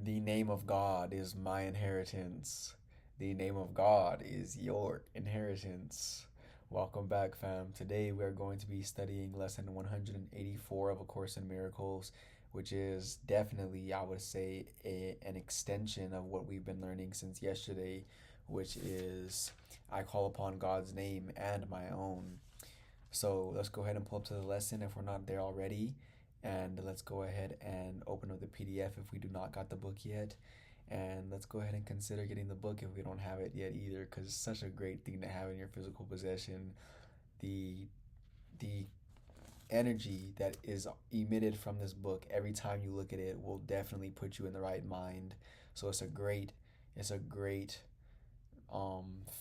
The name of God is my inheritance. The name of God is your inheritance. Welcome back, fam. Today we are going to be studying lesson 184 of A Course in Miracles, which is definitely, I would say, an extension of what we've been learning since yesterday, which is I call upon God's name and my own. So let's go ahead and pull up to the lesson if we're not there already. And let's go ahead and open up the PDF if we do not got the book yet. And let's go ahead and consider getting the book if we don't have it yet either, because it's such a great thing to have in your physical possession. The the energy that is emitted from this book every time you look at it will definitely put you in the right mind. So it's a great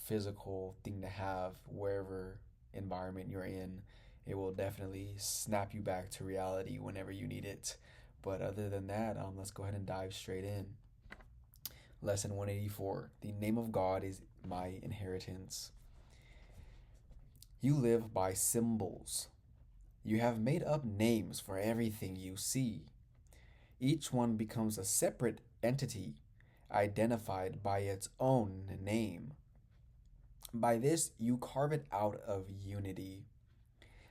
physical thing to have wherever environment you're in. It will definitely snap you back to reality whenever you need it. But other than that, let's go ahead and dive straight in. Lesson 184. The name of God is my inheritance. You live by symbols. You have made up names for everything you see. Each one becomes a separate entity, identified by its own name. By this, you carve it out of unity.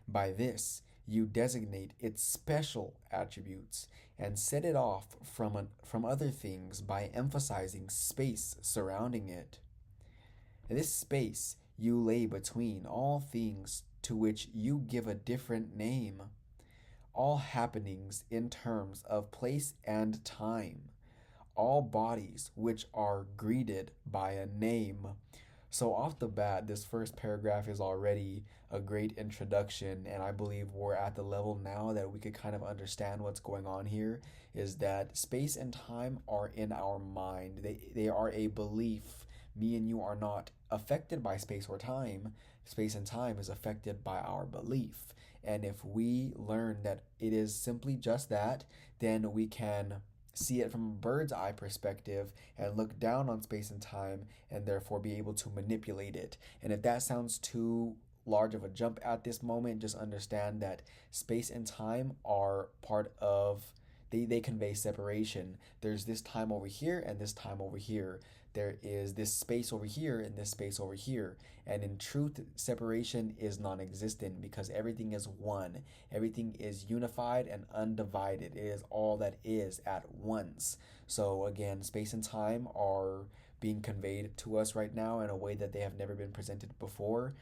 By this, you designate its special attributes and set it off from other things by emphasizing space surrounding it. This space you lay between all things to which you give a different name, all happenings in terms of place and time, all bodies which are greeted by a name. So, off the bat, this first paragraph is already a great introduction, and I believe we're at the level now that we could kind of understand what's going on here. Is that space and time are in our mind, they are a belief. Me and you are not affected by space or time. Space and time is affected by our belief. And if we learn that it is simply just that, then we can see it from a bird's eye perspective and look down on space and time and therefore be able to manipulate it. And if that sounds too large of a jump at this moment, just understand that space and time are part of they convey separation. There's this time over here and this time over here. There is this space over here and this space over here. And in truth, separation is non existent because everything is one. Everything is unified and undivided. It is all that is at once. So, again, space and time are being conveyed to us right now in a way that they have never been presented before.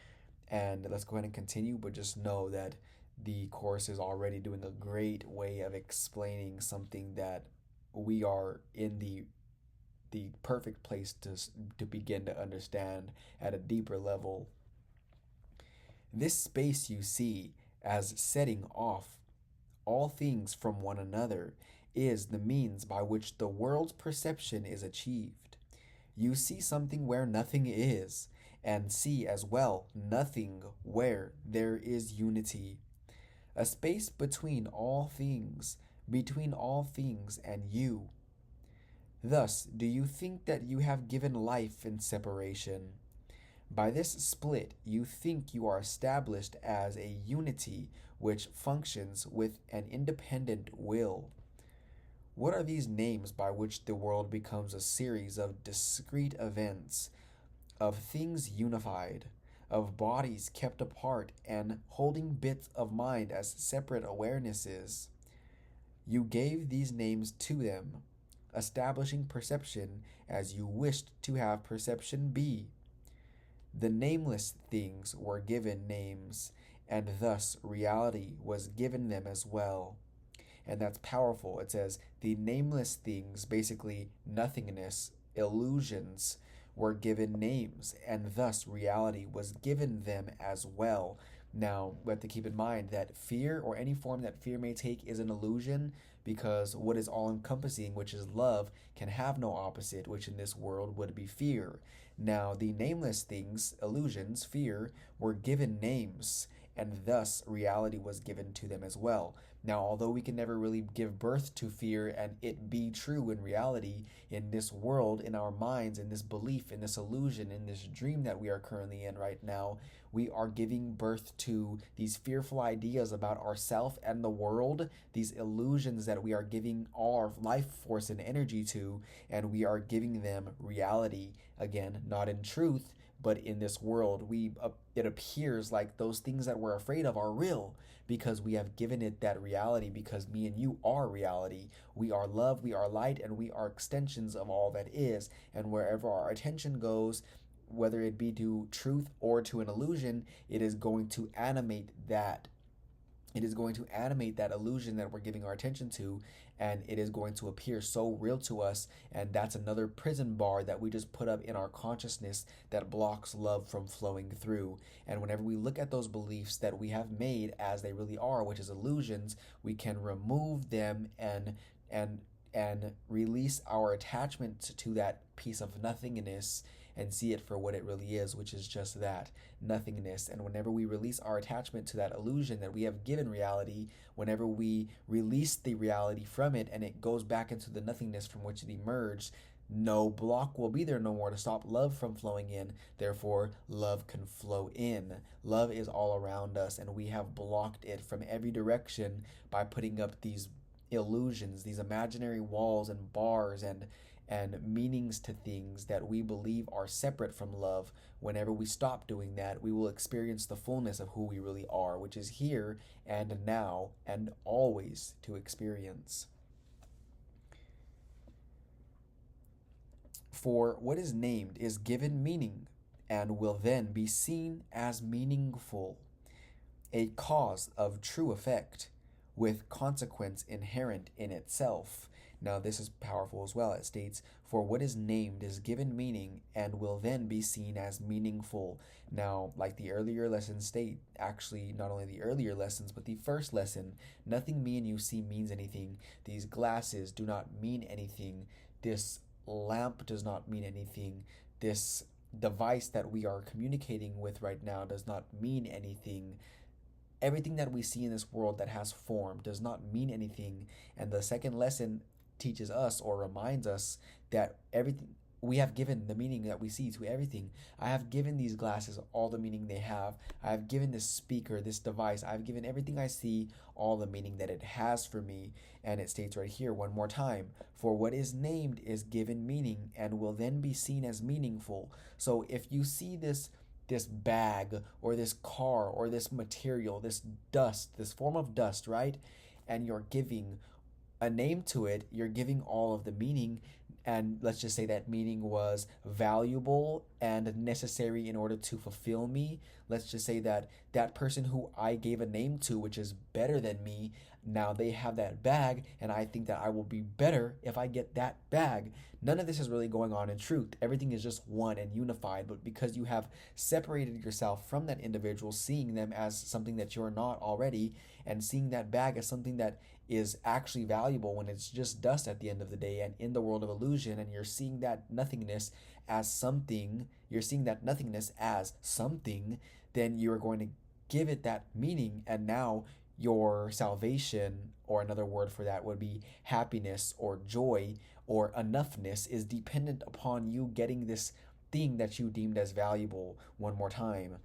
And let's go ahead and continue, but just know that the course is already doing a great way of explaining something that we are in the perfect place to begin to understand at a deeper level. This space you see as setting off all things from one another is the means by which the world's perception is achieved. You see something where nothing is, and see as well nothing where there is unity. A space between all things and you. Thus, do you think that you have given life in separation? By this split, you think you are established as a unity which functions with an independent will. What are these names by which the world becomes a series of discrete events, of things unified, of bodies kept apart and holding bits of mind as separate awarenesses? You gave these names to them, establishing perception as you wished to have perception be. The nameless things were given names, and thus reality was given them as well. And that's powerful. It says the nameless things, basically nothingness, illusions, were given names, and thus reality was given them as well. Now, we have to keep in mind that fear, or any form that fear may take, is an illusion, because what is all encompassing, which is love, can have no opposite, which in this world would be fear. Now, the nameless things, illusions, fear, were given names, and thus reality was given to them as well. Now, although we can never really give birth to fear and it be true in reality, in this world, in our minds, in this belief, in this illusion, in this dream that we are currently in right now, we are giving birth to these fearful ideas about ourself and the world, these illusions that we are giving all our life force and energy to, and we are giving them reality. Again, not in truth, but in this world. It appears like those things that we're afraid of are real because we have given it that reality, because me and you are reality. We are love, we are light, and we are extensions of all that is. And wherever our attention goes, whether it be to truth or to an illusion, it is going to animate that. It is going to animate that illusion that we're giving our attention to, and it is going to appear so real to us. And that's another prison bar that we just put up in our consciousness that blocks love from flowing through. And whenever we look at those beliefs that we have made as they really are, which is illusions, we can remove them and release our attachment to that piece of nothingness and see it for what it really is, which is just that, nothingness. And whenever we release our attachment to that illusion that we have given reality, whenever we release the reality from it and it goes back into the nothingness from which it emerged, no block will be there no more to stop love from flowing in. Therefore, love can flow in. Love is all around us, and we have blocked it from every direction by putting up these illusions, these imaginary walls and bars and meanings to things that we believe are separate from love. Whenever we stop doing that, we will experience the fullness of who we really are, which is here and now and always to experience. For what is named is given meaning and will then be seen as meaningful, a cause of true effect, with consequence inherent in itself. Now, this is powerful as well. It states, for what is named is given meaning and will then be seen as meaningful. Now, like the earlier lessons state, actually, not only the earlier lessons, but the first lesson, nothing me and you see means anything. These glasses do not mean anything. This lamp does not mean anything. This device that we are communicating with right now does not mean anything. Everything that we see in this world that has form does not mean anything. And the second lesson teaches us or reminds us that everything we have given the meaning that we see to everything. I have given these glasses all the meaning they have. I have given this speaker, this device, I've given everything I see all the meaning that it has for me. And it states right here one more time, for what is named is given meaning and will then be seen as meaningful. So if you see this bag or this car or this material, this dust, this form of dust, right? And you're giving a name to it, you're giving all of the meaning, and let's just say that meaning was valuable and necessary in order to fulfill me. Let's just say that that person who I gave a name to, which is better than me, now they have that bag, and I think that I will be better if I get that bag. None of this is really going on in truth. Everything is just one and unified, but because you have separated yourself from that individual, seeing them as something that you're not already, and seeing that bag as something that is actually valuable when it's just dust at the end of the day and in the world of illusion, and you're seeing that nothingness as something, then you're going to give it that meaning, and now your salvation, or another word for that would be happiness or joy or enoughness, is dependent upon you getting this thing that you deemed as valuable. One more time.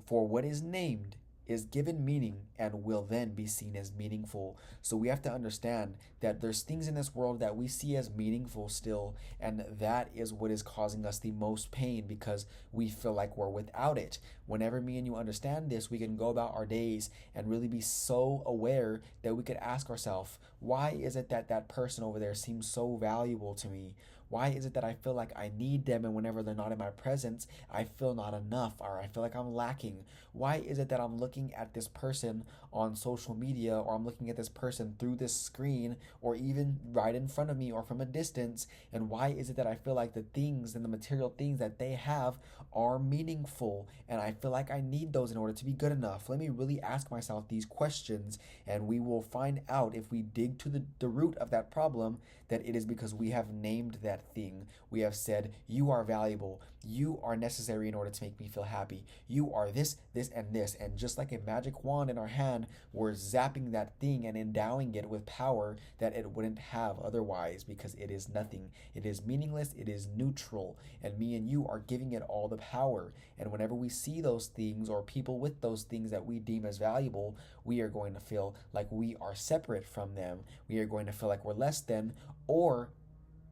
For what is named is given meaning and will then be seen as meaningful. So we have to understand that there's things in this world that we see as meaningful still, and that is what is causing us the most pain because we feel like we're without it. Whenever me and you understand this, we can go about our days and really be so aware that we could ask ourselves, why is it that that person over there seems so valuable to me? Why is it that I feel like I need them, and whenever they're not in my presence, I feel not enough, or I feel like I'm lacking? Why is it that I'm looking at this person on social media, or I'm looking at this person through this screen, or even right in front of me or from a distance, and why is it that I feel like the things and the material things that they have are meaningful, and I feel like I need those in order to be good enough? Let me really ask myself these questions, and we will find out, if we dig to the root of that problem, that it is because we have named that that thing. We have said, you are valuable. You are necessary in order to make me feel happy. You are this, this, and this. And just like a magic wand in our hand, we're zapping that thing and endowing it with power that it wouldn't have otherwise, because it is nothing. It is meaningless. It is neutral. And me and you are giving it all the power. And whenever we see those things or people with those things that we deem as valuable, we are going to feel like we are separate from them. We are going to feel like we're less than, or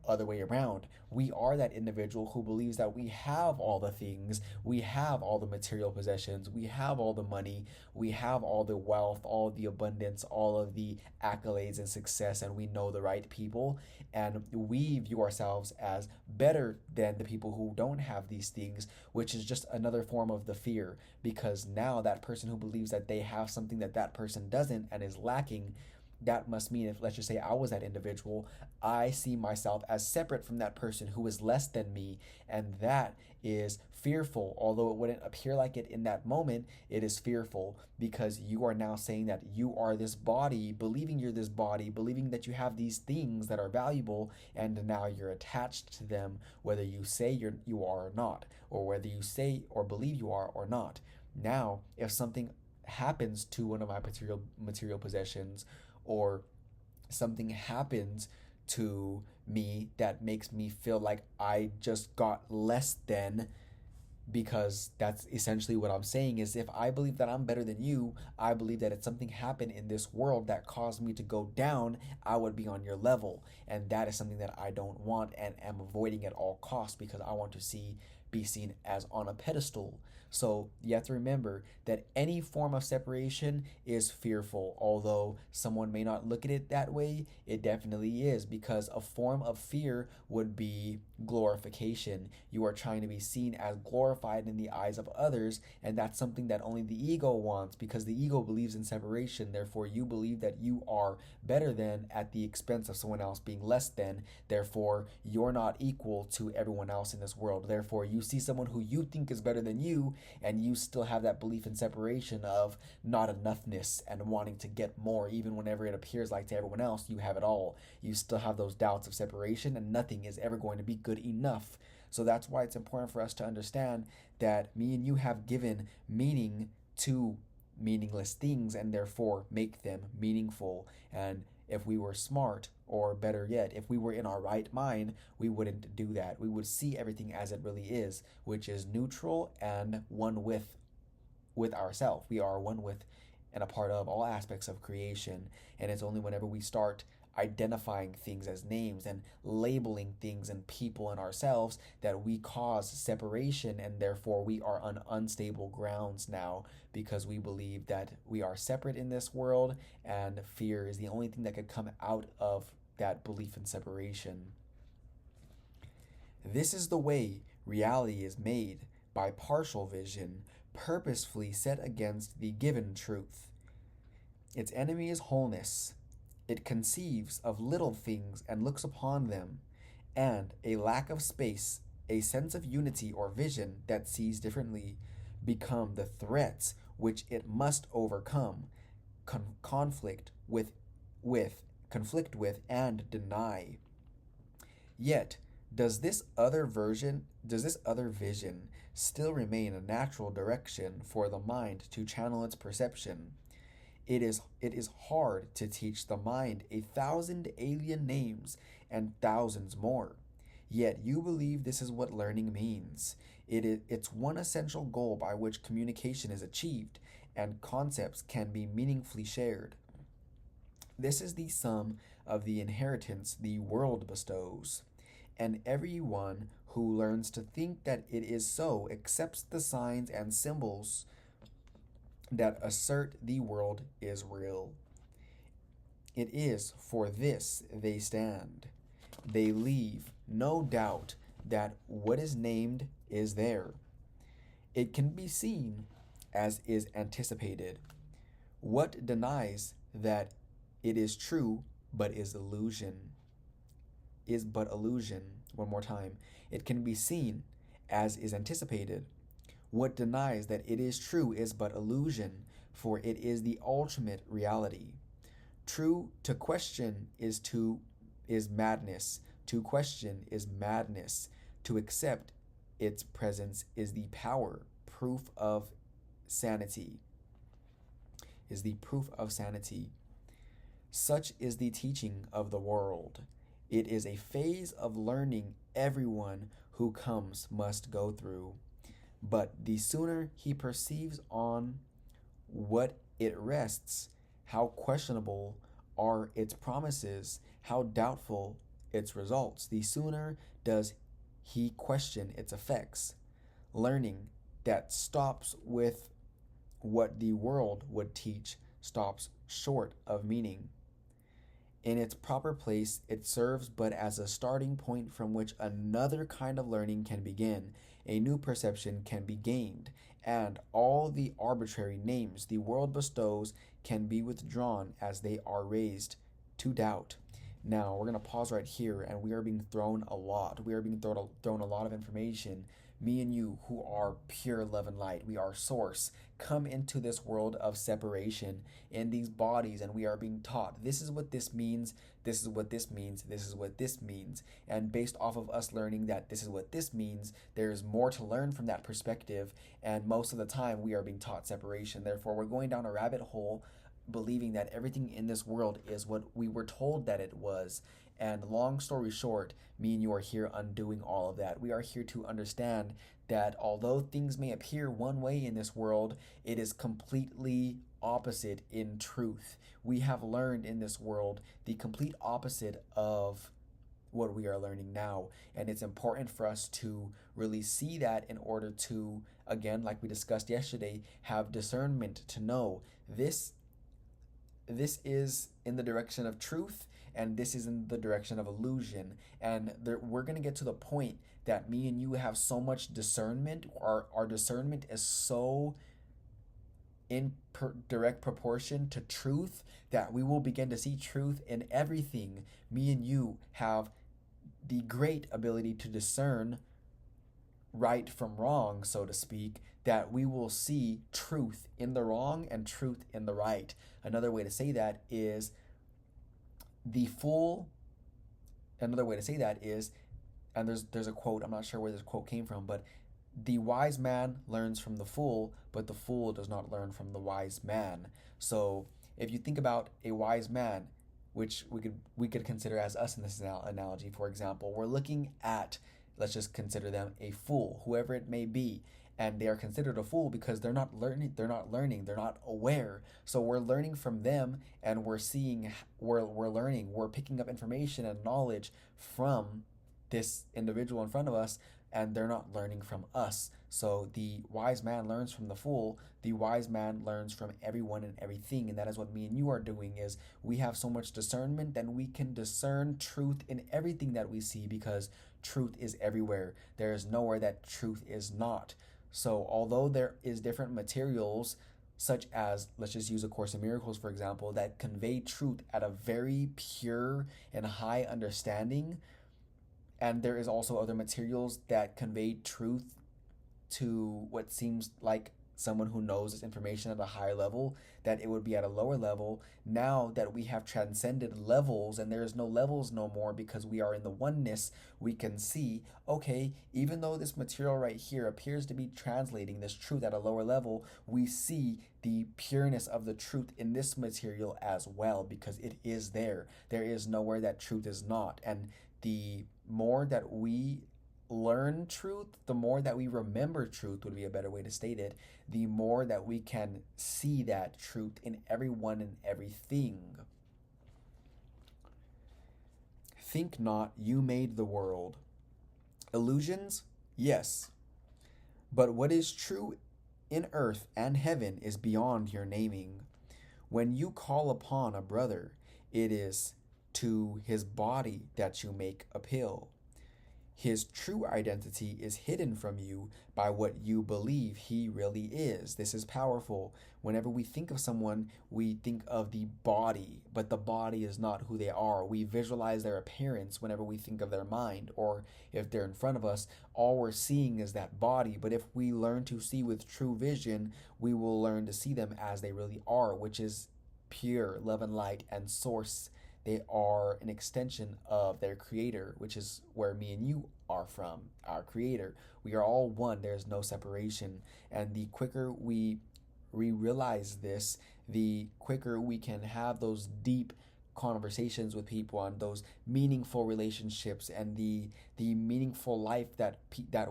other way around. We are that individual who believes that we have all the things, we have all the material possessions, we have all the money, we have all the wealth, all the abundance, all of the accolades and success, and we know the right people, and we view ourselves as better than the people who don't have these things, which is just another form of the fear, because now that person who believes that they have something that that person doesn't and is lacking, that must mean, if let's just say I was that individual, I see myself as separate from that person who is less than me, and that is fearful. Although it wouldn't appear like it in that moment, it is fearful, because you are now saying that you are this body, believing you're this body, believing that you have these things that are valuable, and now you're attached to them, whether you say you are or not, or whether you say or believe you are or not. Now, if something happens to one of my material possessions, or something happens to me that makes me feel like I just got less than, because that's essentially what I'm saying is, if I believe that I'm better than you, I believe that if something happened in this world that caused me to go down, I would be on your level. And that is something that I don't want and am avoiding at all costs, because I want to be seen as on a pedestal. So you have to remember that any form of separation is fearful. Although someone may not look at it that way, it definitely is, because a form of fear would be glorification. You are trying to be seen as glorified in the eyes of others, and that's something that only the ego wants, because the ego believes in separation. Therefore, you believe that you are better than at the expense of someone else being less than. Therefore, you're not equal to everyone else in this world. Therefore, you see someone who you think is better than you, and you still have that belief in separation of not enoughness and wanting to get more, even whenever it appears like to everyone else you have it all. You still have those doubts of separation, and nothing is ever going to be good enough. So that's why it's important for us to understand that me and you have given meaning to meaningless things, and therefore make them meaningful. And if we were smart, or better yet, if we were in our right mind, we wouldn't do that. We would see everything as it really is, which is neutral and one with ourselves. We are one with and a part of all aspects of creation. And it's only whenever we start identifying things as names and labeling things and people and ourselves that we cause separation, and therefore we are on unstable grounds now, because we believe that we are separate in this world, and fear is the only thing that could come out of that belief in separation. This is the way reality is made, by partial vision, purposefully set against the given truth. Its enemy is wholeness. It conceives of little things and looks upon them, and a lack of space, a sense of unity or vision that sees differently, become the threats which it must overcome, conflict with, and deny. Yet, does this other vision still remain a natural direction for the mind to channel its perception? It is hard to teach the mind 1,000 alien names and thousands more. Yet you believe this is what learning means. It's one essential goal by which communication is achieved and concepts can be meaningfully shared. This is the sum of the inheritance the world bestows, and everyone who learns to think that it is so accepts the signs and symbols that assert the world is real. It is for this they stand. They leave no doubt that what is named is there. It can be seen as is anticipated. What denies that it is true but is illusion? Is but illusion. One more time. It can be seen as is anticipated. What denies that it is true is but illusion, for it is the ultimate reality. True to question is madness. To question is madness. To accept its presence is the power, proof of sanity. Is the proof of sanity. Such is the teaching of the world. It is a phase of learning everyone who comes must go through. But the sooner he perceives on what it rests, how questionable are its promises, how doubtful its results, the sooner does he question its effects. Learning that stops with what the world would teach stops short of meaning. In its proper place, it serves but as a starting point from which another kind of learning can begin, a new perception can be gained, and all the arbitrary names the world bestows can be withdrawn as they are raised to doubt. Now, we're going to pause right here, and we are being thrown a lot. We are being thrown a lot of information. Me and you, who are pure love and light, we are source, come into this world of separation in these bodies, and we are being taught this is what this means, this is what this means, this is what this means. And based off of us learning that this is what this means, there's more to learn from that perspective, and most of the time we are being taught separation. Therefore, we're going down a rabbit hole believing that everything in this world is what we were told that it was. And long story short, me and you are here undoing all of that. We are here to understand that although things may appear one way in this world, it is completely opposite in truth. We have learned in this world the complete opposite of what we are learning now. And it's important for us to really see that in order to, again, like we discussed yesterday, have discernment to know this is in the direction of truth, and this is in the direction of illusion. And we're going to get to the point that me and you have so much discernment, our discernment is so in direct proportion to truth that we will begin to see truth in everything. Me and you have the great ability to discern right from wrong, so to speak, that we will see truth in the wrong and truth in the right. Another way to say that is and there's a quote, I'm not sure where this quote came from, but the wise man learns from the fool, but the fool does not learn from the wise man. So if you think about a wise man, which we could consider as us in this analogy, for example, we're looking at, let's just consider them a fool, whoever it may be, and they are considered a fool because they're not learning, they're not aware. So we're learning from them, and we're learning, we're picking up information and knowledge from this individual in front of us, and they're not learning from us. So the wise man learns from the fool, the wise man learns from everyone and everything, and that is what me and you are doing. Is we have so much discernment that we can discern truth in everything that we see, because truth is everywhere. There is nowhere that truth is not. So although there is different materials, such as, let's just use A Course in Miracles, for example, that convey truth at a very pure and high understanding, and there is also other materials that convey truth to what seems like someone who knows this information at a higher level, that it would be at a lower level. Now that we have transcended levels and there is no levels no more, because we are in the oneness, we can see, okay, even though this material right here appears to be translating this truth at a lower level, we see the pureness of the truth in this material as well, because it is there. There is nowhere that truth is not. And the more that we learn truth, the more that we remember truth, would be a better way to state it, the more that we can see that truth in everyone and everything. Think not you made the world. Illusions? Yes. But what is true in earth and heaven is beyond your naming. When you call upon a brother, it is to his body that you make appeal. His true identity is hidden from you by what you believe he really is. This is powerful. Whenever we think of someone, we think of the body, but the body is not who they are. We visualize their appearance whenever we think of their mind, or if they're in front of us, all we're seeing is that body. But if we learn to see with true vision, we will learn to see them as they really are, which is pure love and light and source. They are an extension of their creator, which is where me and you are from, our creator. We are all one. There's no separation. And the quicker we realize this, the quicker we can have those deep conversations with people on those meaningful relationships, and the meaningful life that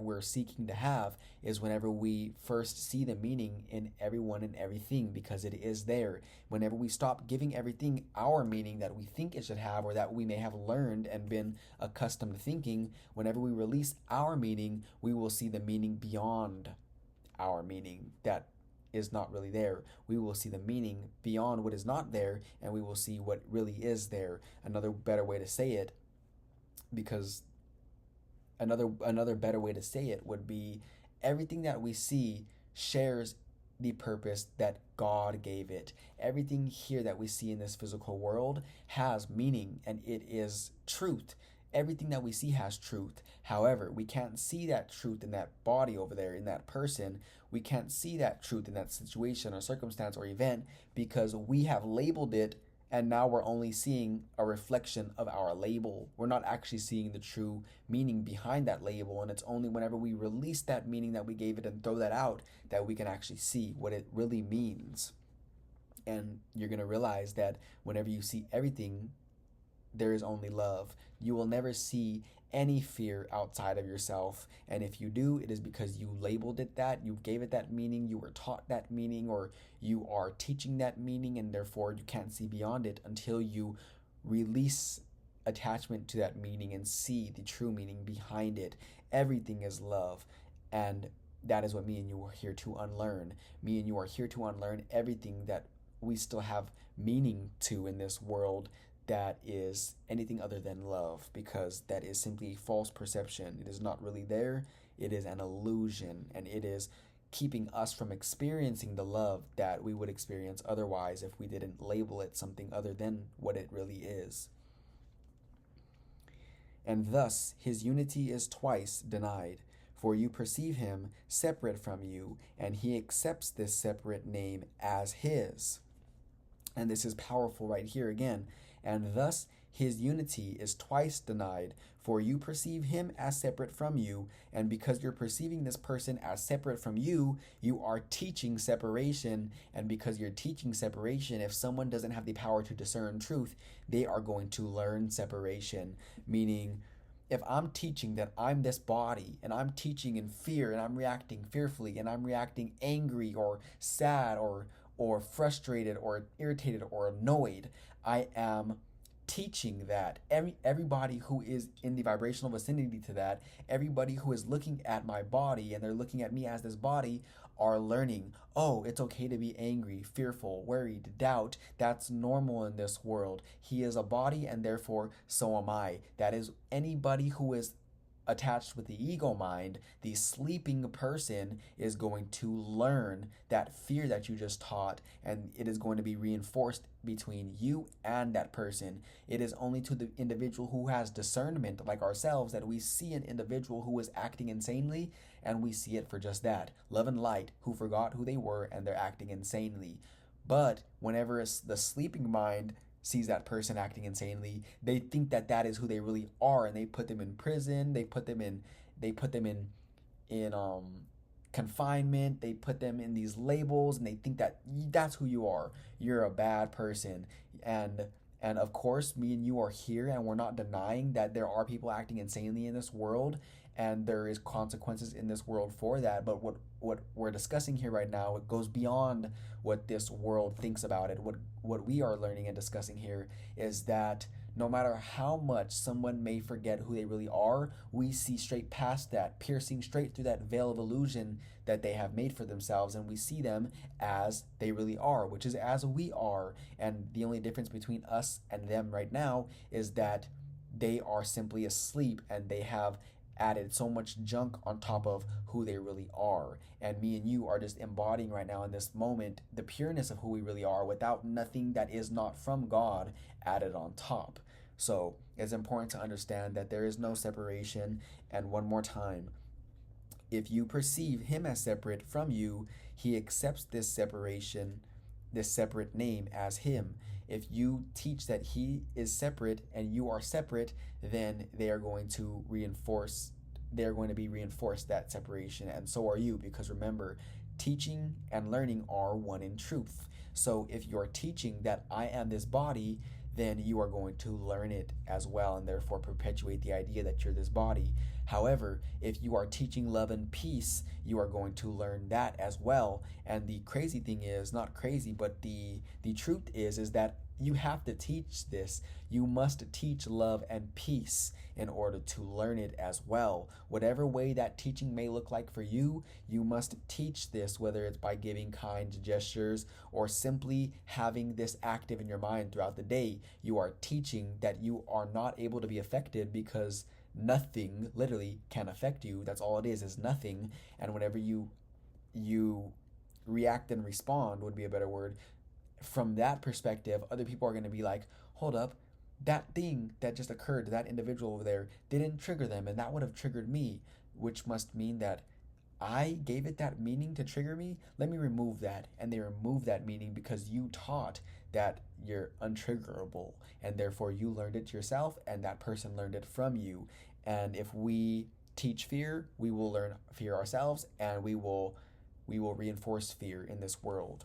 we're seeking to have is whenever we first see the meaning in everyone and everything, because it is there. Whenever we stop giving everything our meaning that we think it should have, or that we may have learned and been accustomed to thinking, whenever we release our meaning, we will see the meaning beyond our meaning that is not really there. We will see the meaning beyond what is not there, and we will see what really is there. Another better way to say it, because another better way to say it would be, everything that we see shares the purpose that God gave it. Everything here that we see in this physical world has meaning, and it is truth. Everything that we see has truth. However, we can't see that truth in that body over there, in that person. We can't see that truth in that situation or circumstance or event, because we have labeled it, and now we're only seeing a reflection of our label. We're not actually seeing the true meaning behind that label, and it's only whenever we release that meaning that we gave it and throw that out that we can actually see what it really means. And you're going to realize that whenever you see everything, there is only love. You will never see any fear outside of yourself. And if you do, it is because you labeled it that, you gave it that meaning, you were taught that meaning, or you are teaching that meaning, and therefore you can't see beyond it until you release attachment to that meaning and see the true meaning behind it. Everything is love. And that is what me and you are here to unlearn. Me and you are here to unlearn everything that we still have meaning to in this world that is anything other than love, because that is simply a false perception. It is not really there. It is an illusion, and it is keeping us from experiencing the love that we would experience otherwise if we didn't label it something other than what it really is. And thus his unity is twice denied, for you perceive him separate from you, and he accepts this separate name as his. And this is powerful right here again. And thus his unity is twice denied, for you perceive him as separate from you, and because you're perceiving this person as separate from you, you are teaching separation. And because you're teaching separation, if someone doesn't have the power to discern truth, they are going to learn separation. Meaning, if I'm teaching that I'm this body, and I'm teaching in fear, and I'm reacting fearfully, and I'm reacting angry or sad or frustrated or irritated or annoyed, I am teaching that everybody who is in the vibrational vicinity to that, everybody who is looking at my body and they're looking at me as this body, are learning, oh, it's okay to be angry, fearful, worried, doubt. That's normal in this world. He is a body, and therefore so am I. That is anybody who is attached with the ego mind. The sleeping person is going to learn that fear that you just taught, and it is going to be reinforced between you and that person. It is only to the individual who has discernment, like ourselves, that we see an individual who is acting insanely, and we see it for just that, love and light, who forgot who they were and they're acting insanely. But whenever the sleeping mind sees that person acting insanely, they think that that is who they really are, and they put them in prison, they put them in confinement, they put them in these labels, and they think that that's who you are. You're a bad person. And of course, me and you are here, and we're not denying that there are people acting insanely in this world, and there is consequences in this world for that. But what we're discussing here right now, it goes beyond what this world thinks about it. What we are learning and discussing here is that no matter how much someone may forget who they really are, we see straight past that, piercing straight through that veil of illusion that they have made for themselves, and we see them as they really are, which is as we are. And the only difference between us and them right now is that they are simply asleep, and they have added so much junk on top of who they really are. And me and you are just embodying right now in this moment the pureness of who we really are, without nothing that is not from God added on top. So it's important to understand that there is no separation. And one more time, if you perceive him as separate from you, he accepts this separation, this separate name as him. if you teach that he is separate and you are separate, then they are going to be reinforced that separation, and so are you, because remember, teaching and learning are one in truth. So if you're teaching that I am this body, then you are going to learn it as well and therefore perpetuate the idea that you're this body. However, if you are teaching love and peace, you are going to learn that as well. And the crazy thing is, not crazy, but the truth is that you have to teach this. You must teach love and peace in order to learn it as well. Whatever way that teaching may look like for you, you must teach this, whether it's by giving kind gestures or simply having this active in your mind throughout the day. You are teaching that you are not able to be affected because nothing literally can affect you. That's all it is nothing. And whenever you react and respond would be a better word, from that perspective, other people are going to be like, hold up, that thing that just occurred to that individual over there didn't trigger them, and that would have triggered me, which must mean that I gave it that meaning to trigger me. Let me remove that. And they remove that meaning because you taught that you're untriggerable, and therefore you learned it yourself, and that person learned it from you. And if we teach fear, we will learn fear ourselves, and we will reinforce fear in this world.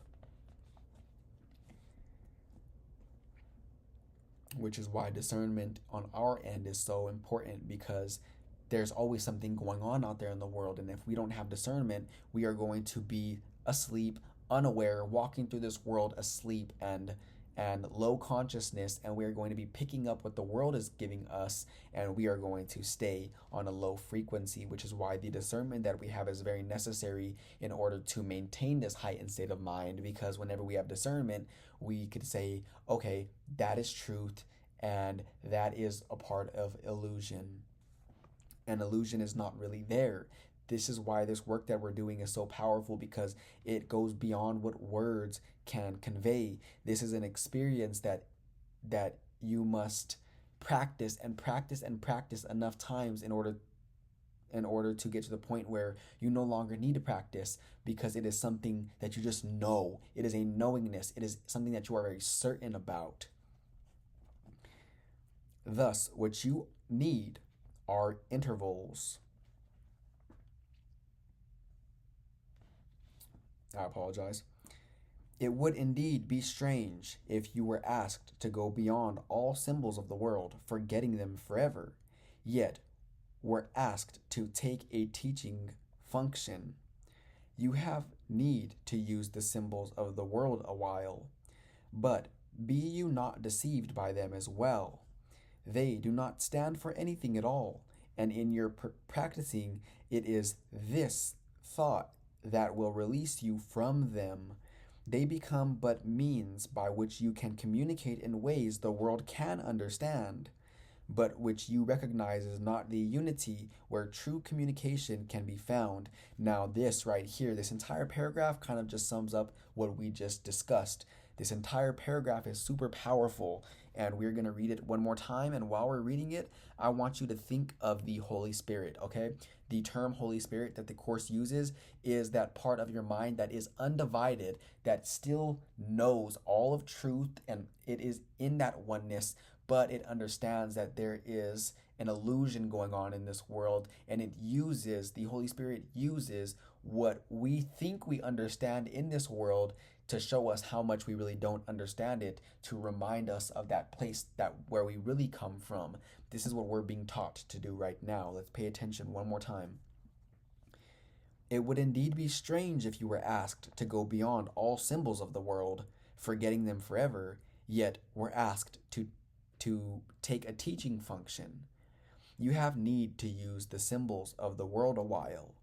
Which is why discernment on our end is so important, because there's always something going on out there in the world. And if we don't have discernment, we are going to be asleep, unaware, walking through this world asleep and low consciousness, and we are going to be picking up what the world is giving us, and we are going to stay on a low frequency, which is why the discernment that we have is very necessary in order to maintain this heightened state of mind. Because whenever we have discernment, we could say, okay, that is truth, and that is a part of illusion, and illusion is not really there. This is why this work that we're doing is so powerful, because it goes beyond what words can convey. This is an experience that you must practice and practice and practice enough times in order to get to the point where you no longer need to practice, because it is something that you just know. It is a knowingness. It is something that you are very certain about. Thus, what you need are intervals. I apologize. It would indeed be strange if you were asked to go beyond all symbols of the world, forgetting them forever, yet were asked to take a teaching function. You have need to use the symbols of the world a while, but be you not deceived by them as well. They do not stand for anything at all, and in your practicing, it is this thought that will release you from them. They become but means by which you can communicate in ways the world can understand, but which you recognize is not the unity where true communication can be found. Now, this right here, this entire paragraph kind of just sums up what we just discussed. This entire paragraph is super powerful, and we're going to read it one more time. And while we're reading it, I want you to think of the Holy Spirit, okay? The term Holy Spirit that the Course uses is that part of your mind that is undivided, that still knows all of truth, and it is in that oneness, but it understands that there is an illusion going on in this world, and the Holy Spirit uses what we think we understand in this world to show us how much we really don't understand it, to remind us of that place where we really come from. This is what we're being taught to do right now. Let's pay attention one more time. It would indeed be strange if you were asked to go beyond all symbols of the world, forgetting them forever, yet were asked to take a teaching function. You have need to use the symbols of the world a while,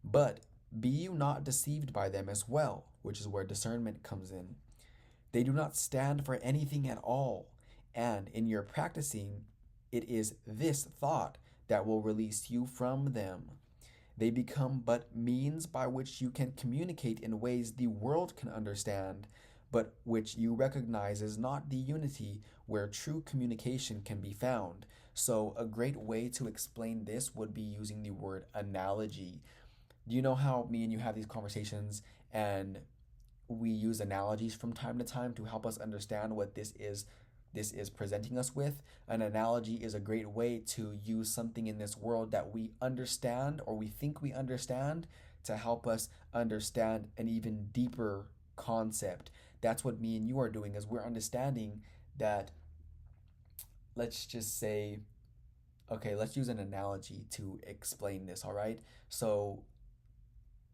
but be you not deceived by them as well, which is where discernment comes in. They do not stand for anything at all, and in your practicing, it is this thought that will release you from them. They become but means by which you can communicate in ways the world can understand, but which you recognize is not the unity where true communication can be found. So a great way to explain this would be using the word analogy. You know how me and you have these conversations, and we use analogies from time to time to help us understand what this is presenting us with. An analogy is a great way to use something in this world that we understand or we think we understand to help us understand an even deeper concept. That's what me and you are doing, is we're understanding that, let's just say, okay, let's use an analogy to explain this, all right? So,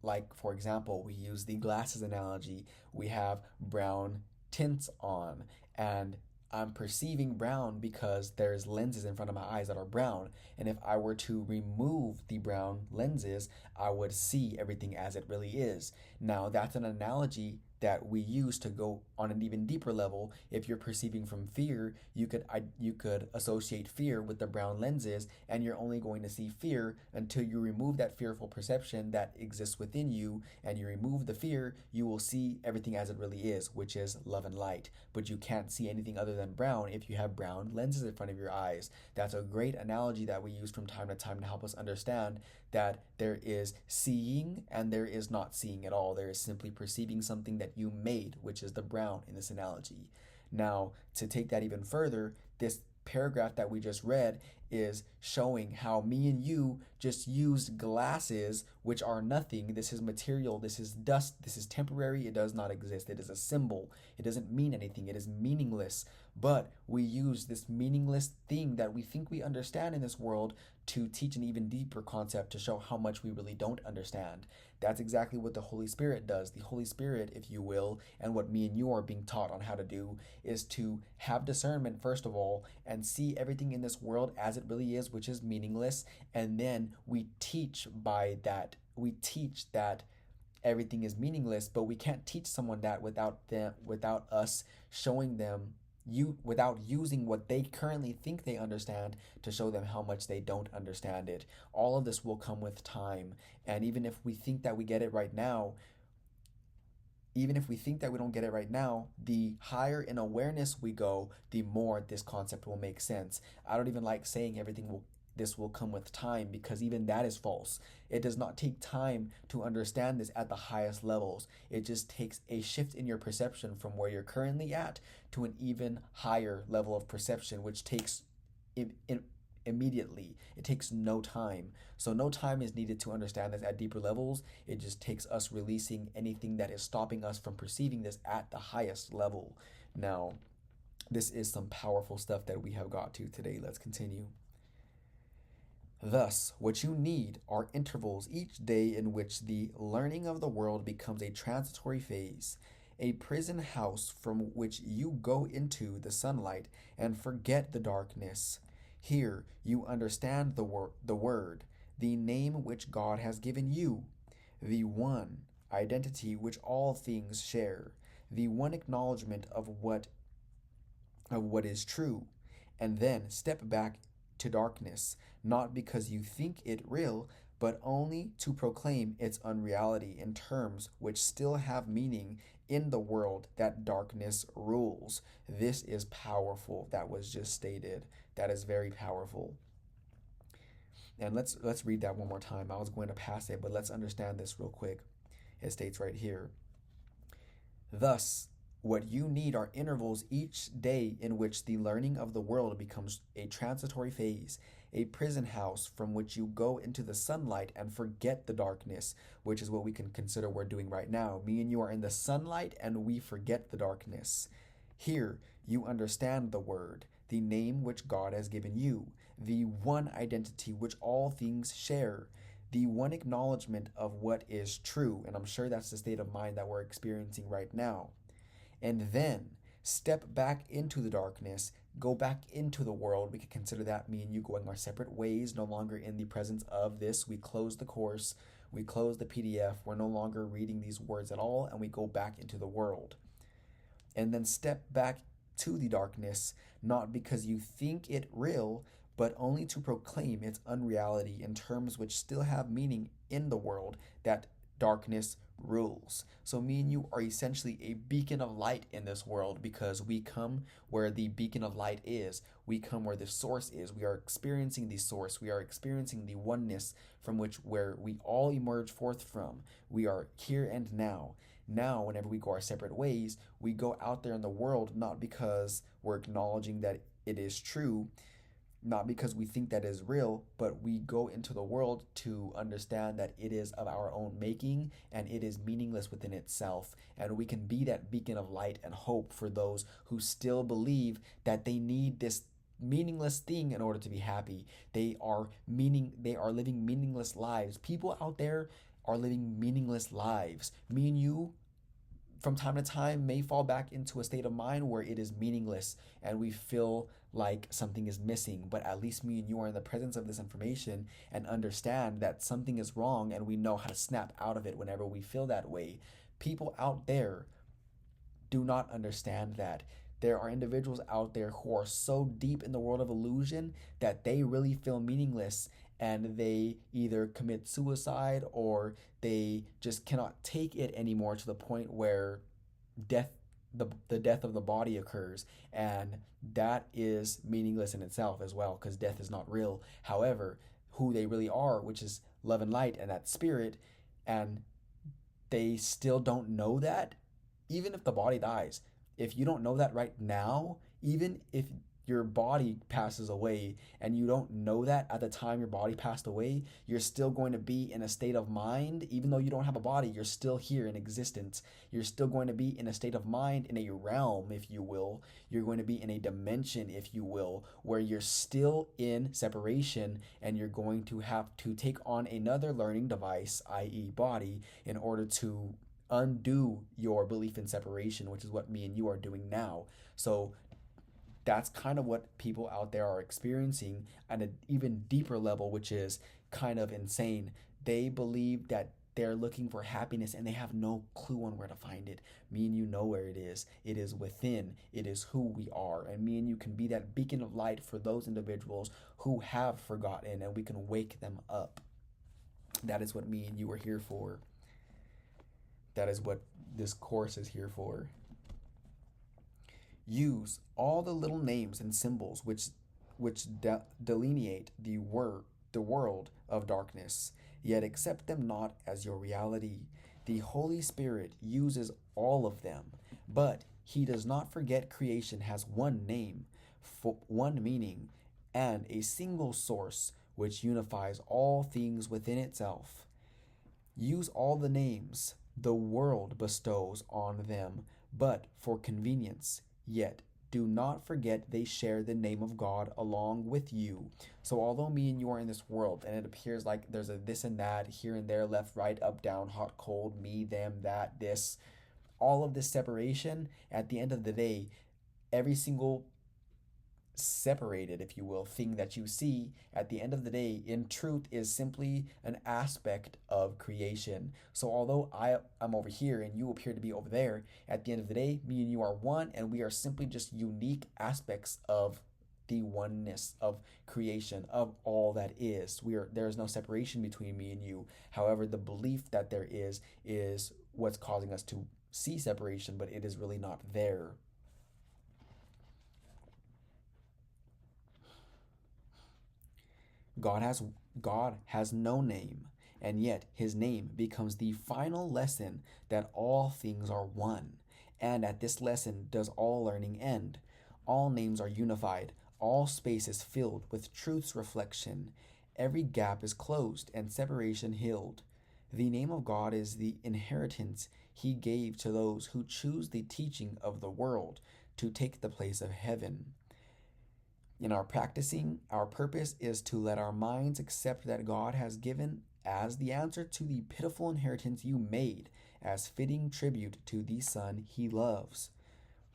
like, for example, we use the glasses analogy. We have brown tints on, and I'm perceiving brown because there's lenses in front of my eyes that are brown. And if I were to remove the brown lenses, I would see everything as it really is. Now, that's an analogy that we use to go on an even deeper level. If you're perceiving from fear, you could associate fear with the brown lenses, and you're only going to see fear until you remove that fearful perception that exists within you, and you remove the fear. You will see everything as it really is, which is love and light. But you can't see anything other than brown if you have brown lenses in front of your eyes. That's a great analogy that we use from time to time to help us understand that there is seeing and there is not seeing at all. There is simply perceiving something that you made, which is the brown in this analogy. Now, to take that even further, this paragraph that we just read is showing how me and you just used glasses, which are nothing. This is material, this is dust, this is temporary, it does not exist. It is a symbol. It doesn't mean anything, it is meaningless. But we use this meaningless thing that we think we understand in this world to teach an even deeper concept, to show how much we really don't understand. That's exactly what the Holy Spirit does. The Holy Spirit, if you will, and what me and you are being taught on how to do, is to have discernment, first of all, and see everything in this world as it really is, which is meaningless. And then we teach by that. We teach that everything is meaningless, but we can't teach someone that without us showing them, without using what they currently think they understand to show them how much they don't understand it. All of this will come with time. And even if we think that we get it right now, even if we think that we don't get it right now, the higher in awareness we go, the more this concept will make sense. I don't even like saying this will come with time, because even that is false. It does not take time to understand this at the highest levels. It just takes a shift in your perception from where you're currently at to an even higher level of perception, which takes immediately. It takes no time. So no time is needed to understand this at deeper levels. It just takes us releasing anything that is stopping us from perceiving this at the highest level. Now, this is some powerful stuff that we have got to today. Let's continue. Thus, what you need are intervals each day in which the learning of the world becomes a transitory phase, a prison house from which you go into the sunlight and forget the darkness. Here you understand the word, the name which God has given you, the one identity which all things share, the one acknowledgement of what is true, and then step back to darkness, not because you think it real, but only to proclaim its unreality in terms which still have meaning in the world that darkness rules. This is powerful. That was just stated. That is very powerful. And let's read that one more time. I was going to pass it, but let's understand this real quick. It states right here. Thus, what you need are intervals each day in which the learning of the world becomes a transitory phase, a prison house from which you go into the sunlight and forget the darkness, which is what we can consider we're doing right now. Me and you are in the sunlight and we forget the darkness. Here, you understand the word, the name which God has given you, the one identity which all things share, the one acknowledgement of what is true. And I'm sure that's the state of mind that we're experiencing right now. And then step back into the darkness, go back into the world. We could consider that me and you going our separate ways, no longer in the presence of this. We close the course, we close the PDF, we're no longer reading these words at all, and we go back into the world. And then step back to the darkness, not because you think it real, but only to proclaim its unreality in terms which still have meaning in the world that darkness rules. So me and you are essentially a beacon of light in this world, because we come where the beacon of light is. We come where the source is. We are experiencing the source. We are experiencing the oneness from where we all emerge forth from. We are here and now. Now, whenever we go our separate ways, we go out there in the world not because we're acknowledging that it is true, not because we think that is real, but we go into the world to understand that it is of our own making and it is meaningless within itself. And we can be that beacon of light and hope for those who still believe that they need this meaningless thing in order to be happy. They are living meaningless lives. People out there are living meaningless lives. Me and you from time to time may fall back into a state of mind where it is meaningless and we feel like something is missing, but at least me and you are in the presence of this information and understand that something is wrong, and we know how to snap out of it whenever we feel that way. People out there do not understand that. There are individuals out there who are so deep in the world of illusion that they really feel meaningless, and they either commit suicide or they just cannot take it anymore to the point where death the death of the body occurs, and that is meaningless in itself as well, because death is not real. However, who they really are, which is love and light and that spirit, and they still don't know that. Even if the body dies, if you don't know that right now, even if your body passes away and you don't know that at the time your body passed away, you're still going to be in a state of mind. Even though you don't have a body, you're still here in existence. You're still going to be in a state of mind, in a realm, if you will. You're going to be in a dimension, if you will, where you're still in separation, and you're going to have to take on another learning device, i.e. body, in order to undo your belief in separation, which is what me and you are doing now. So that's kind of what people out there are experiencing at an even deeper level, which is kind of insane. They believe that they're looking for happiness and they have no clue on where to find it. Me and you know where it is. It is within. It is who we are. And me and you can be that beacon of light for those individuals who have forgotten, and we can wake them up. That is what me and you are here for. That is what this course is here for. Use all the little names and symbols which delineate the world of darkness, yet accept them not as your reality. The Holy Spirit uses all of them, but he does not forget creation has one name, one meaning, and a single source which unifies all things within itself. Use all the names the world bestows on them, but for convenience. Yet do not forget they share the name of God along with you. So although me and you are in this world, and it appears like there's a this and that, here and there, left, right, up, down, hot, cold, me, them, that, this, all of this separation, at the end of the day, every single separated, if you will, thing that you see at the end of the day, in truth, is simply an aspect of creation. So although I'm over here and you appear to be over there, at the end of the day, me and you are one, and we are simply just unique aspects of the oneness of creation, of all that is. There is no separation between me and you. However, the belief that there is what's causing us to see separation, but it is really not there. God has no name, and yet his name becomes the final lesson that all things are one. And at this lesson does all learning end. All names are unified, all space is filled with truth's reflection. Every gap is closed and separation healed. The name of God is the inheritance he gave to those who choose the teaching of the world to take the place of heaven. In our practicing, our purpose is to let our minds accept that God has given as the answer to the pitiful inheritance you made, as fitting tribute to the Son he loves.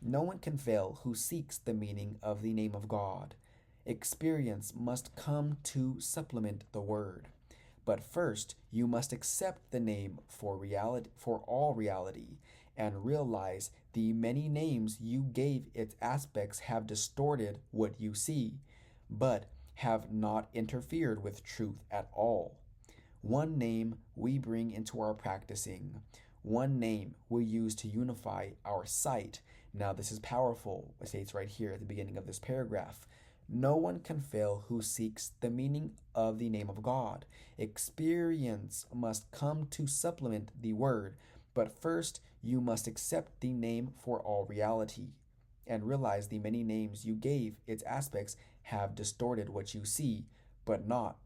No one can fail who seeks the meaning of the name of God. Experience must come to supplement the word. But first, you must accept the name for all reality, and realize the many names you gave its aspects have distorted what you see, but have not interfered with truth at all. One name we bring into our practicing. One name we use to unify our sight. Now this is powerful. It states right here at the beginning of this paragraph. No one can fail who seeks the meaning of the name of God. Experience must come to supplement the word, But first, you must accept the name for all reality and realize the many names you gave its aspects have distorted what you see, but not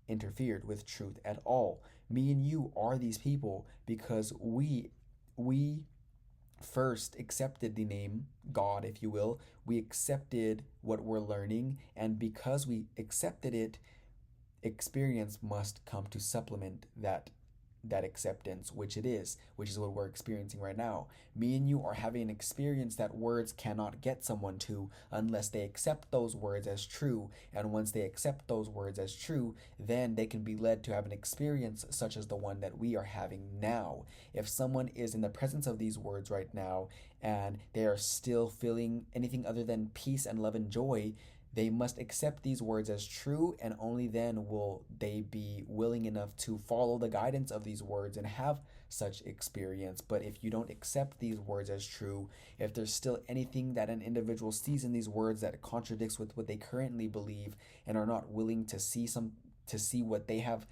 interfered with truth at all. Me and you are these people because we first accepted the name God, if you will. We accepted what we're learning, and because we accepted it, experience must come to supplement that acceptance, which is what we're experiencing right now. Me and you are having an experience that words cannot get someone to unless they accept those words as true. And once they accept those words as true, then they can be led to have an experience such as the one that we are having now. If someone is in the presence of these words right now and they are still feeling anything other than peace and love and joy, they must accept these words as true, and only then will they be willing enough to follow the guidance of these words and have such experience. But if you don't accept these words as true, if there's still anything that an individual sees in these words that contradicts with what they currently believe and are not willing to see what they have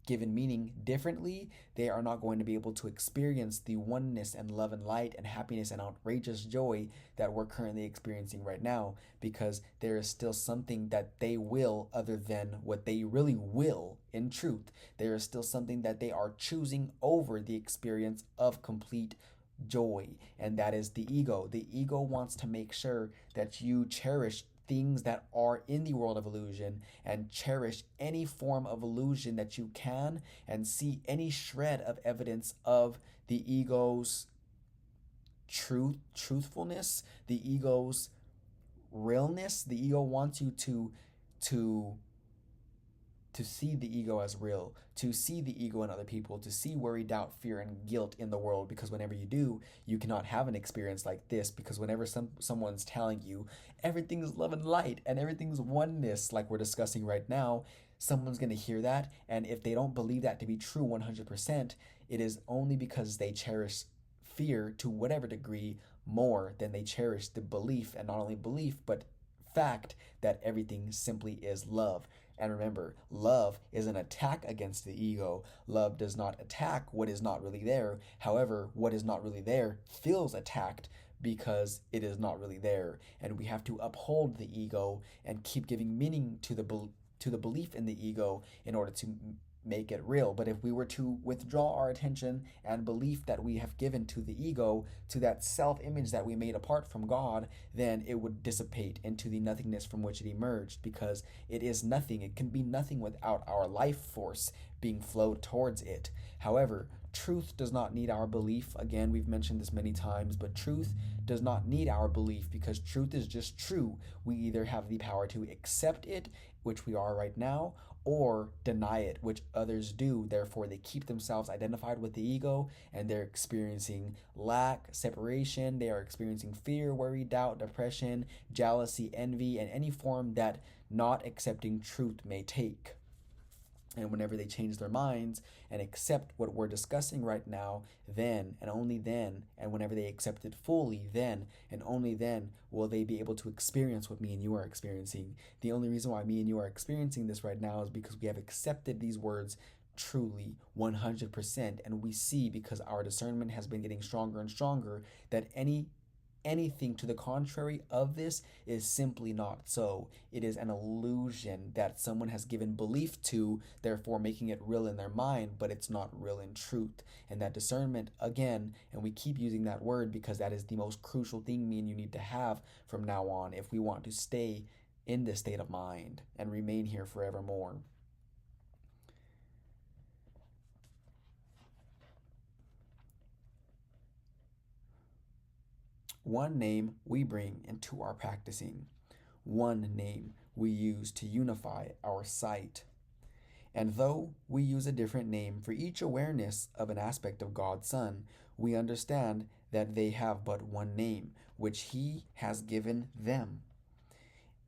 given meaning differently, they are not going to be able to experience the oneness and love and light and happiness and outrageous joy that we're currently experiencing right now, because there is still something that they will other than what they really will in truth. There is still something that they are choosing over the experience of complete joy, and that is the ego. The ego wants to make sure that you cherish things that are in the world of illusion and cherish any form of illusion that you can, and see any shred of evidence of the ego's truthfulness, the ego's realness. The ego wants you to to see the ego as real, to see the ego in other people, to see worry, doubt, fear, and guilt in the world. Because whenever you do, you cannot have an experience like this. Because whenever someone's telling you everything's love and light and everything's oneness, like we're discussing right now, someone's going to hear that. And if they don't believe that to be true 100%, it is only because they cherish fear to whatever degree more than they cherish the belief, and not only belief, but fact that everything simply is love. And remember, love is an attack against the ego. Love does not attack what is not really there. However, what is not really there feels attacked because it is not really there. And we have to uphold the ego and keep giving meaning to the belief in the ego in order to make it real. But if we were to withdraw our attention and belief that we have given to the ego, to that self-image that we made apart from God, then it would dissipate into the nothingness from which it emerged, because it is nothing. It can be nothing without our life force being flowed towards it. However, truth does not need our belief. Again, we've mentioned this many times, but truth does not need our belief, because truth is just true. We either have the power to accept it, which we are right now, or deny it, which others do. Therefore, they keep themselves identified with the ego, and they're experiencing lack, separation. They are experiencing fear, worry, doubt, depression, jealousy, envy, and any form that not accepting truth may take. And whenever they change their minds and accept what we're discussing right now, then and only then, and whenever they accept it fully, then and only then will they be able to experience what me and you are experiencing. The only reason why me and you are experiencing this right now is because we have accepted these words truly 100%, and we see, because our discernment has been getting stronger and stronger, that anything to the contrary of this is simply not so. It is an illusion that someone has given belief to, therefore making it real in their mind, but it's not real in truth. And that discernment, again, and we keep using that word because that is the most crucial thing me and you need to have from now on if we want to stay in this state of mind and remain here forevermore. One name we bring into our practicing. One name we use to unify our sight. And though we use a different name for each awareness of an aspect of God's Son, we understand that they have but one name, which He has given them.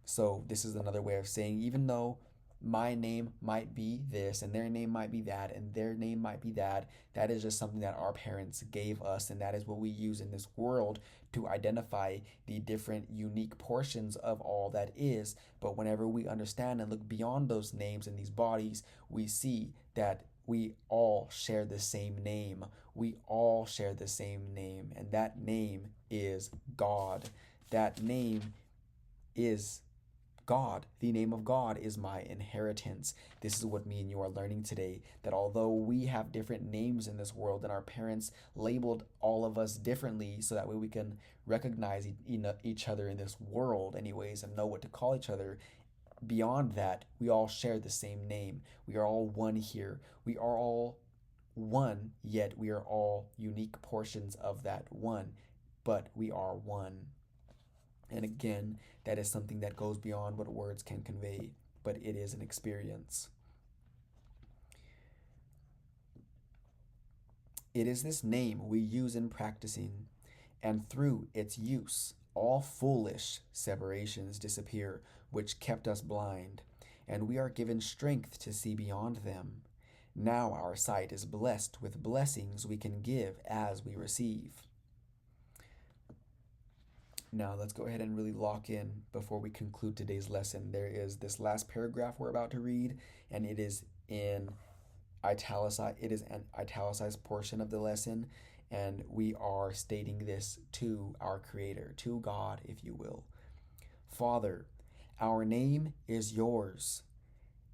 So this is another way of saying, even though my name might be this and their name might be that and their name might be that, that is just something that our parents gave us, and that is what we use in this world to identify the different unique portions of all that is. But whenever we understand and look beyond those names and these bodies, we see that we all share the same name. We all share the same name, and that name is God. That name is God. The name of God is my inheritance. This is what me and you are learning today, that although we have different names in this world and our parents labeled all of us differently so that way we can recognize each other in this world anyways and know what to call each other, beyond that, we all share the same name. We are all one here. We are all one, yet we are all unique portions of that one, but we are one. And again, that is something that goes beyond what words can convey, but it is an experience. It is this name we use in practicing, and through its use, all foolish separations disappear, which kept us blind, and we are given strength to see beyond them. Now our sight is blessed with blessings we can give as we receive. Now let's go ahead and really lock in before we conclude today's lesson. There is this last paragraph we're about to read, and it is an italicized portion of the lesson, and we are stating this to our Creator, to God, if you will. Father, our name is yours.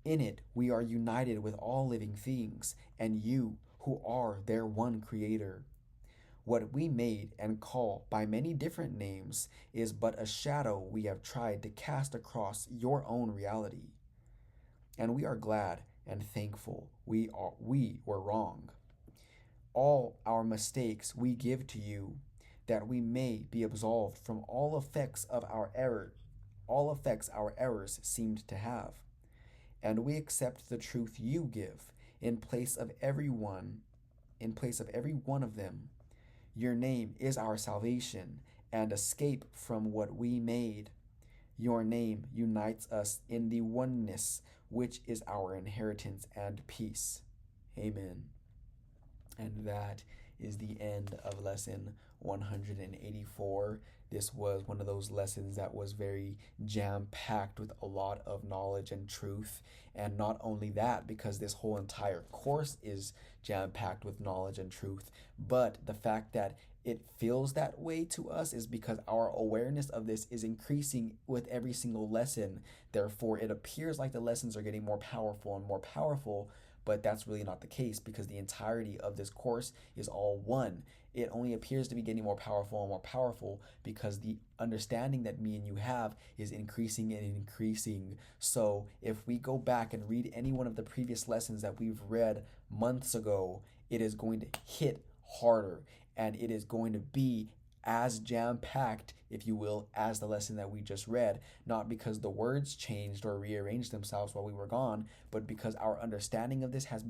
In it we are united with all living things, and you, who are their one Creator. What we made and call by many different names is but a shadow we have tried to cast across your own reality. And we are glad and thankful we were wrong. All our mistakes we give to you, that we may be absolved from all effects our errors seemed to have. And we accept the truth you give in place of every one of them. Your name is our salvation and escape from what we made. Your name unites us in the oneness, which is our inheritance and peace. Amen. And that is the end of lesson 184. This was one of those lessons that was very jam-packed with a lot of knowledge and truth. And not only that, because this whole entire course is jam-packed with knowledge and truth, but the fact that it feels that way to us is because our awareness of this is increasing with every single lesson. Therefore, it appears like the lessons are getting more powerful and more powerful, but that's really not the case because the entirety of this course is all one. It only appears to be getting more powerful and more powerful because the understanding that me and you have is increasing and increasing. So if we go back and read any one of the previous lessons that we've read months ago, it is going to hit harder and it is going to be as jam-packed, if you will, as the lesson that we just read, not because the words changed or rearranged themselves while we were gone, but because our understanding of this has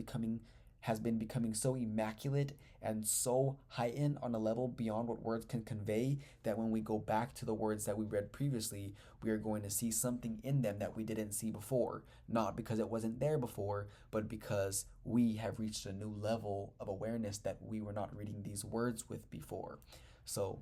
been becoming so immaculate and so heightened on a level beyond what words can convey that when we go back to the words that we read previously, we are going to see something in them that we didn't see before, not because it wasn't there before, but because we have reached a new level of awareness that we were not reading these words with before. So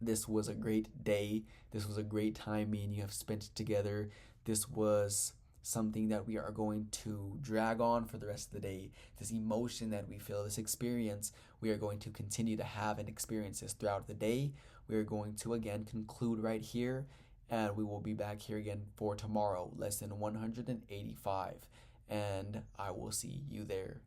this was a great day. This was a great time me and you have spent together. This was something that we are going to drag on for the rest of the day. This emotion that we feel, this experience, we are going to continue to have and experience this throughout the day. We are going to again conclude right here, and we will be back here again for tomorrow, lesson 185. And I will see you there.